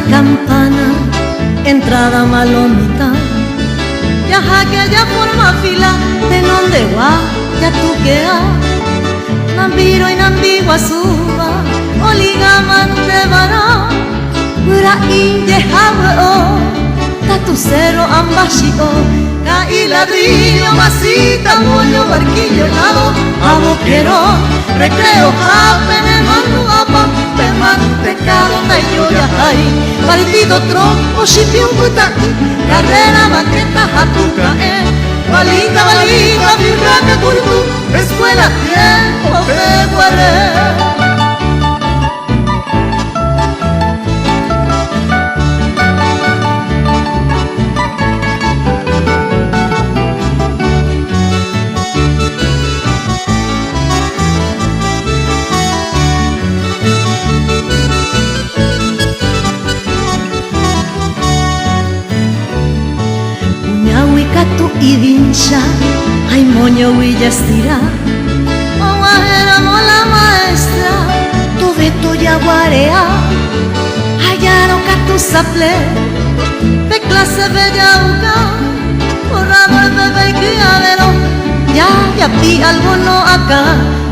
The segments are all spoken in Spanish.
campana, entrada malomita, yaja que ya forma fila, de donde va, ya tú quea, nambiro y nambigua suba, oligaman de vara, pura y yehawe tatucero ambashio, caí ladrillo, masita, mollo, barquillo, helado, aboquero, recreo, japene, manu, apa, pecado, tayoya, ay, partido, tronco, shipión, puta, carrera, maqueta, jatuca, balita, balita, firraca, curtu, escuela, tiempo, peguaré. Tu idincha, ay moño huilla estira, o mola maestra, tu veto ya guarea, ayaro tu saple, de clase bella uca, borrado el bebé y criadero, ya pi alguno acá,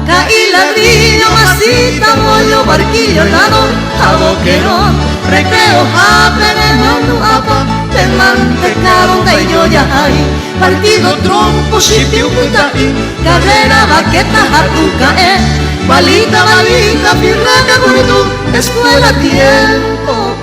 caí ladrillo, masita, mollo, barquillo, lado, aboquero, recreo, japene, manu, apa, te mantecaron de yo ya hay, partido, trompo, shipiu, putai, carrera, baqueta, jatuca, balita, balita, firraca, curtu, escuela, tiempo,